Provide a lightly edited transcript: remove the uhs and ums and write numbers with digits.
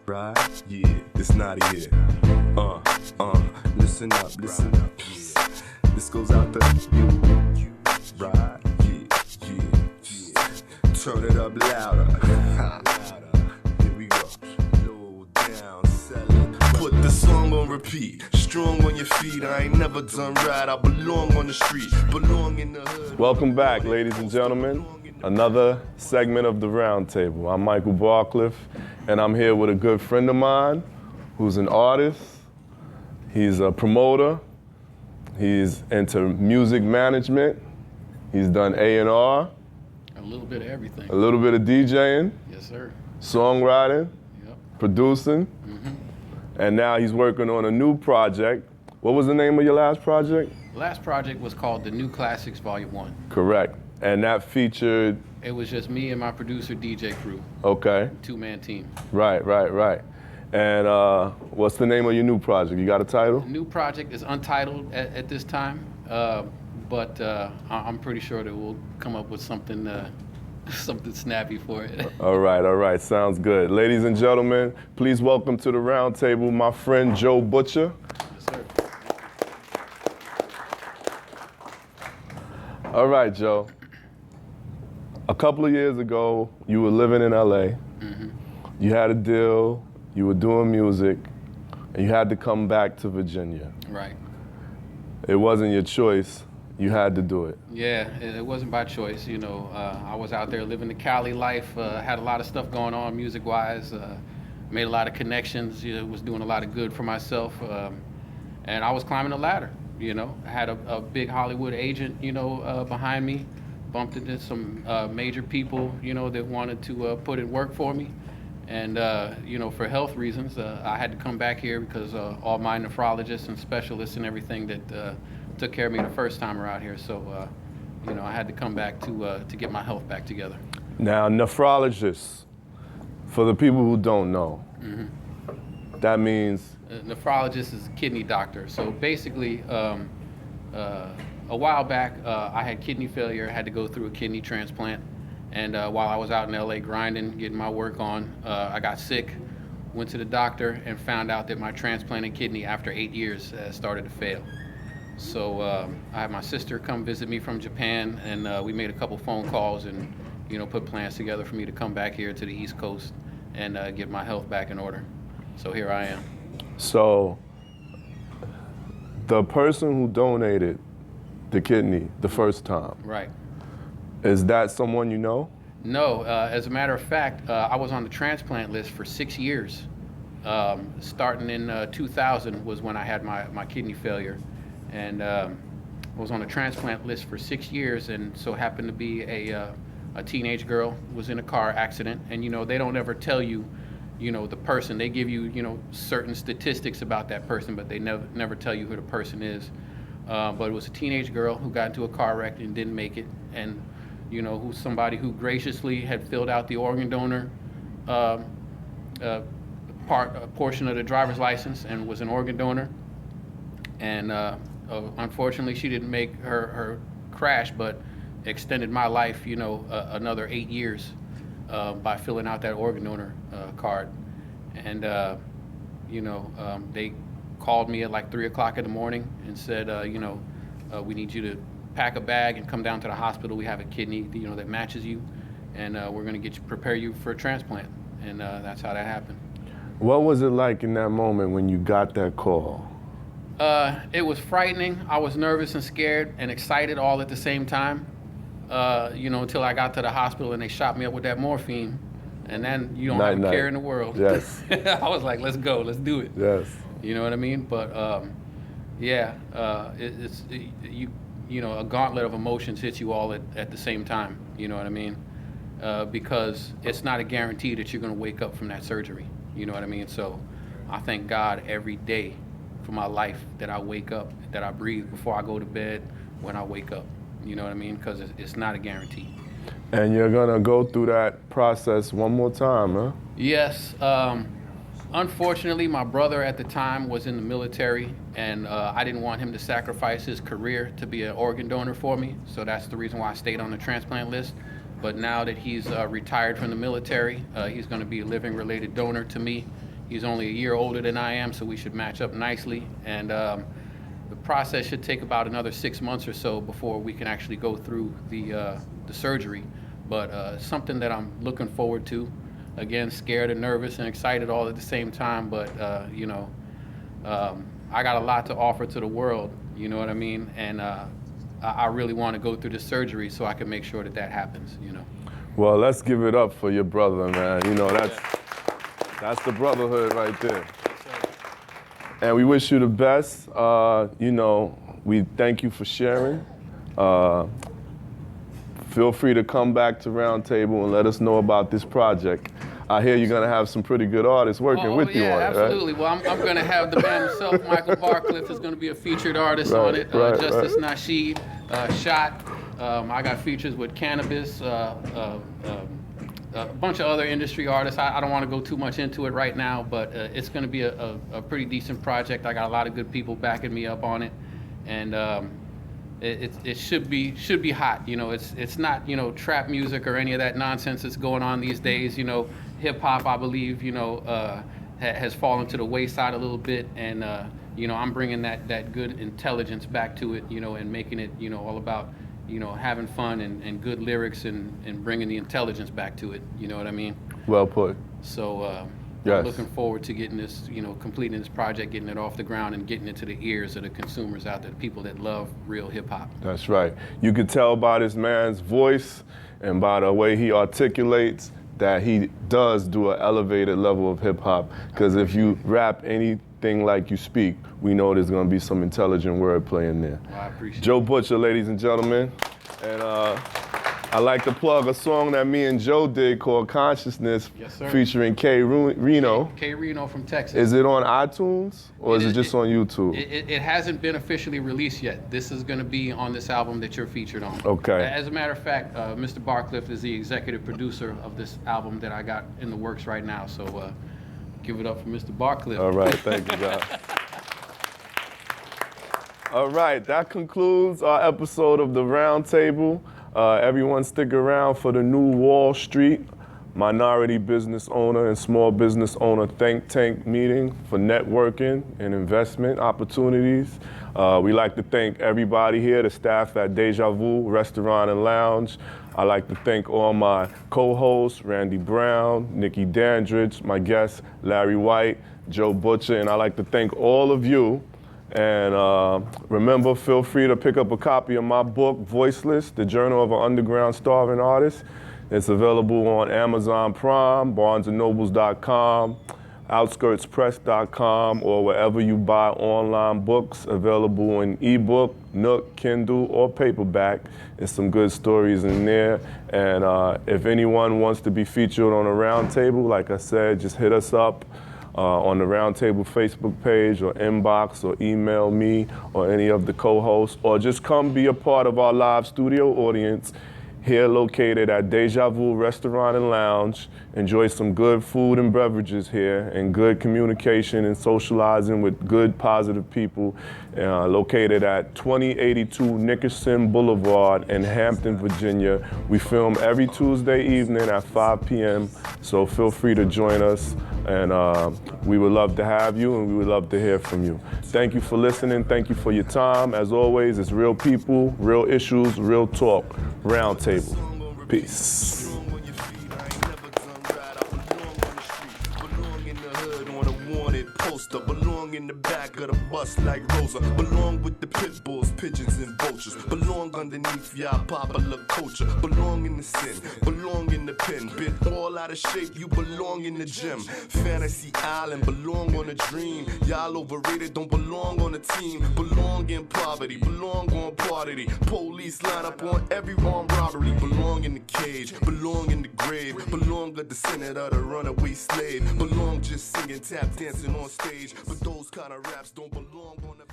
Right, yeah, it's Knotty here. Listen up, yeah. This goes out to you, right, yeah. Turn it up louder. Here we go. Low down, sell it. Put the song on repeat. Strong on your feet, I ain't never done right. I belong on the street, belong in the hood. Welcome back, ladies and gentlemen. Another segment of the Round Table. I'm Michael Barclift, and I'm here with a good friend of mine who's an artist. He's a promoter. He's into music management. He's done A&R. A little bit of everything. A little bit of DJing. Yes, sir. Songwriting. Yep. Producing. And now he's working on a new project. What was the name of your last project? The last project was called The New Classics Volume 1. Correct. And that featured? It was just me and my producer DJ crew. Okay. Two-man team. Right. And what's the name of your new project? You got a title? The new project is untitled at this time, but I'm pretty sure that we'll come up with something something snappy for it. All right. Sounds good. Ladies and gentlemen, please welcome to the Round Table my friend Joe Butcher. Yes, sir. All right, Joe. A couple of years ago, you were living in LA. You had a deal, you were doing music, and you had to come back to Virginia. Right. It wasn't your choice, you had to do it. Yeah, it wasn't by choice, you know. I was out there living the Cali life, had a lot of stuff going on music-wise, made a lot of connections, was doing a lot of good for myself, and I was climbing the ladder, you know. I had a big Hollywood agent, behind me. Bumped into some major people, that wanted to put in work for me. And, for health reasons, I had to come back here because all my nephrologists and specialists and everything that took care of me the first time around here. So, I had to come back to get my health back together. Now, nephrologists, for the people who don't know, that means? Nephrologist is a kidney doctor. So basically, a while back, I had kidney failure, had to go through a kidney transplant. And while I was out in LA grinding, getting my work on, I got sick, went to the doctor and found out that my transplanted kidney after 8 years started to fail. So I had my sister come visit me from Japan, and we made a couple phone calls and, put plans together for me to come back here to the East Coast and get my health back in order. So here I am. So the person who donated the kidney the first time. Right. Is that someone you know? No, as a matter of fact, I was on the transplant list for 6 years. Starting in 2000 was when I had my kidney failure. And I was on the transplant list for 6 years, and so happened to be a teenage girl was in a car accident. And they don't ever tell you, the person. They give you, certain statistics about that person, but they never tell you who the person is. But it was a teenage girl who got into a car wreck and didn't make it, and who's somebody who graciously had filled out the organ donor portion of the driver's license and was an organ donor. And unfortunately, she didn't make her crash, but extended my life, another 8 years by filling out that organ donor card. And they called me at like 3 o'clock in the morning and said, we need you to pack a bag and come down to the hospital. We have a kidney, that matches you, and we're going to prepare you for a transplant. And that's how that happened. What was it like in that moment when you got that call? It was frightening. I was nervous and scared and excited all at the same time, until I got to the hospital and they shot me up with that morphine. And then you don't have a care in the world. Yes. I was like, let's go, let's do it. Yes. You know what I mean? But it's a gauntlet of emotions hits you all at the same time. You know what I mean? Because it's not a guarantee that you're going to wake up from that surgery. You know what I mean? So I thank God every day for my life that I wake up, that I breathe before I go to bed, when I wake up. You know what I mean? Because it's not a guarantee. And you're going to go through that process one more time, huh? Yes. Unfortunately, my brother at the time was in the military, and I didn't want him to sacrifice his career to be an organ donor for me. So that's the reason why I stayed on the transplant list. but now that he's retired from the military, he's going to be a living related donor to me. He's only a year older than I am, so we should match up nicely. And the process should take about another 6 months or so before we can actually go through the surgery. But something that I'm looking forward to. Again, scared and nervous and excited all at the same time, but you know, I got a lot to offer to the world, you know what I mean? And I really want to go through the surgery so I can make sure that that happens, you know. Well, let's give it up for your brother, man. You know, that's the brotherhood right there. And we wish you the best. You know, we thank you for sharing. Feel free to come back to Roundtable and let us know about this project. I hear you're gonna have some pretty good artists working with you on it, right? Absolutely. Well, I'm gonna have the man himself, Michael Barclift, is gonna be a featured artist on it. Justice Nasheed, Shot. I got features with Cannabis, a bunch of other industry artists. I don't want to go too much into it right now, but it's gonna be a pretty decent project. I got a lot of good people backing me up on it, and it should be hot. You know, it's not, you know, trap music or any of that nonsense that's going on these days. You know, hip hop, I believe, you know, has fallen to the wayside a little bit, and you know, I'm bringing that good intelligence back to it, you know, and making it, you know, all about, you know, having fun and good lyrics and bringing the intelligence back to it. You know what I mean? Well put. So. Yes. I'm looking forward to getting this, you know, completing this project, getting it off the ground and getting it to the ears of the consumers out there, the people that love real hip hop. That's right. You could tell by this man's voice and by the way he articulates that he does do an elevated level of hip hop. Because if you rap anything like you speak, we know there's going to be some intelligent wordplay in there. Well, I appreciate Joe Butcher, ladies and gentlemen. And I like to plug a song that me and Joe did called Consciousness, yes, sir, featuring K Reno. K Reno from Texas. Is it on iTunes or is it just on YouTube? It hasn't been officially released yet. This is going to be on this album that you're featured on. Okay. As a matter of fact, Mr. Barclift is the executive producer of this album that I got in the works right now. So give it up for Mr. Barclift. All right, thank you, guys. All right, that concludes our episode of The Roundtable. Everyone stick around for the new Wall Street Minority Business Owner and Small Business Owner Think Tank meeting for networking and investment opportunities. We like to thank everybody here, the staff at DeJaVu Restaurant and Lounge. I like to thank all my co-hosts, Randy Brown, Nicki Dandridge, my guests, Larry White, Joe Butcher, and I like to thank all of you. And remember, feel free to pick up a copy of my book, Voiceless, the Journal of an Underground Starving Artist. It's available on Amazon Prime, barnesandnobles.com, outskirtspress.com, or wherever you buy online books, available in ebook, Nook, Kindle, or paperback. There's some good stories in there. And if anyone wants to be featured on a roundtable, like I said, just hit us up. On the Roundtable Facebook page or inbox or email me or any of the co-hosts, or just come be a part of our live studio audience here located at DeJaVu Restaurant and Lounge. Enjoy some good food and beverages here and good communication and socializing with good, positive people located at 2082 Nickerson Boulevard in Hampton, Virginia. We film every Tuesday evening at 5 p.m., so feel free to join us. And we would love to have you, and we would love to hear from you. Thank you for listening. Thank you for your time. As always, it's real people, real issues, real talk. Roundtable. Peace. Belong in the back of the bus like Rosa. Belong with the pit bulls, pigeons, and vultures. Belong underneath y'all popular culture. Belong in the sin, belong in the pen. Been all out of shape, you belong in the gym. Fantasy Island, belong on a dream. Y'all overrated, don't belong on a team. Belong in poverty, belong on party. Police line up on every armed robbery. Belong in the cage, belong in the grave. Belong at the center of the runaway slave. Belong just singing, tap dancing on stage. But those kind of raps don't belong on the